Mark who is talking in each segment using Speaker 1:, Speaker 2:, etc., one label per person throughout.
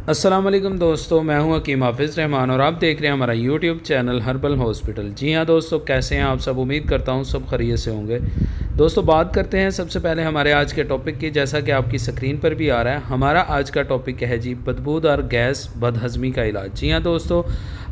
Speaker 1: अस्सलाम वालेकुम दोस्तों, मैं हूं हकीम हाफिज़ रहमान और आप देख रहे हैं हमारा यूट्यूब चैनल हर्बल हॉस्पिटल। जी हाँ दोस्तों, कैसे हैं आप सब? उम्मीद करता हूं सब खैरियत से होंगे। दोस्तों, बात करते हैं सबसे पहले हमारे आज के टॉपिक की। जैसा कि आपकी स्क्रीन पर भी आ रहा है, हमारा आज का टॉपिक है जी बदबूदार गैस बदहज़मी का इलाज। जी हाँ दोस्तों,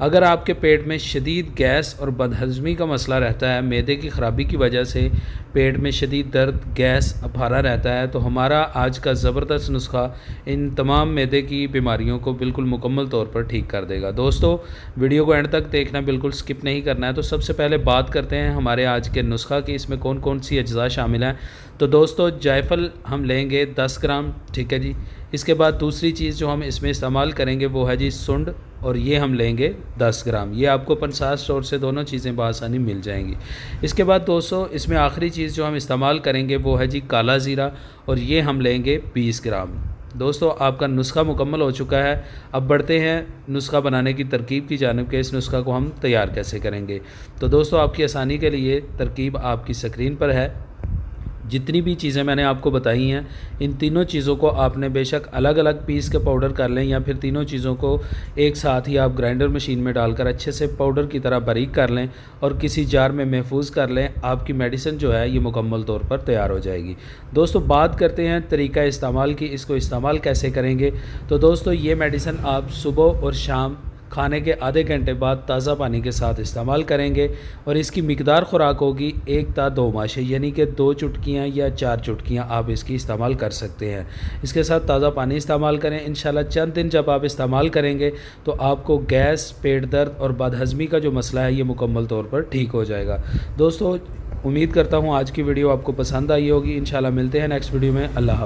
Speaker 1: अगर आपके पेट में शदीद गैस और बदहज़मी का मसला रहता है, मैदे की ख़राबी की वजह से पेट में शदीद दर्द, गैस, अफारा रहता है, तो हमारा आज का ज़बरदस्त नुस्खा इन तमाम मैदे की बीमारियों को बिल्कुल मुकम्मल तौर पर ठीक कर देगा। दोस्तों, वीडियो को एंड तक देखना, बिल्कुल स्किप नहीं करना है। तो सबसे पहले बात करते हैं हमारे आज के नुस्खा की, इसमें कौन कौन सी अज्जा शामिल हैं। तो दोस्तों, जायफल हम लेंगे 10 ग्राम, ठीक है जी। इसके बाद दूसरी चीज़ जो हम इसमें इस्तेमाल करेंगे वो है जी सुंड, और ये हम लेंगे 10 ग्राम। ये आपको पंसार स्टोर से दोनों चीज़ें बआसानी मिल जाएंगी। इसके बाद दोस्तों, इसमें आखिरी चीज़ जो हम इस्तेमाल करेंगे वो है जी काला ज़ीरा, और ये हम लेंगे 20 ग्राम। दोस्तों, आपका नुस्खा मुकम्मल हो चुका है। अब बढ़ते हैं नुस्खा बनाने की तरकीब की जानिब के। इस नुस्खा को हम तैयार कैसे करेंगे। तो दोस्तों, आपकी आसानी के लिए तरकीब आपकी स्क्रीन पर है। जितनी भी चीज़ें मैंने आपको बताई हैं, इन तीनों चीज़ों को आपने बेशक अलग अलग पीस के पाउडर कर लें, या फिर तीनों चीज़ों को एक साथ ही आप ग्राइंडर मशीन में डालकर अच्छे से पाउडर की तरह बारीक कर लें और किसी जार में महफूज कर लें। आपकी मेडिसिन जो है ये मुकम्मल तौर पर तैयार हो जाएगी। दोस्तों, बात करते हैं तरीका इस्तेमाल की, इसको इस्तेमाल कैसे करेंगे। तो दोस्तों, ये मेडिसिन आप सुबह और शाम खाने के आधे घंटे बाद ताज़ा पानी के साथ इस्तेमाल करेंगे, और इसकी मिकदार ख़ुराक होगी 1 ता 2 माशे, यानी कि 2 चुटकियाँ या 4 चुटकियाँ आप इसकी इस्तेमाल कर सकते हैं। इसके साथ ताज़ा पानी इस्तेमाल करें। इंशाल्लाह चंद दिन जब आप इस्तेमाल करेंगे तो आपको गैस, पेट दर्द और बदहज़मी का जो मसला है ये मुकम्मल तौर पर ठीक हो जाएगा। दोस्तों, उम्मीद करता हूँ आज की वीडियो आपको पसंद आई होगी। इंशाल्लाह मिलते हैं नेक्स्ट वीडियो में। अल्लाह हाफ़िज़।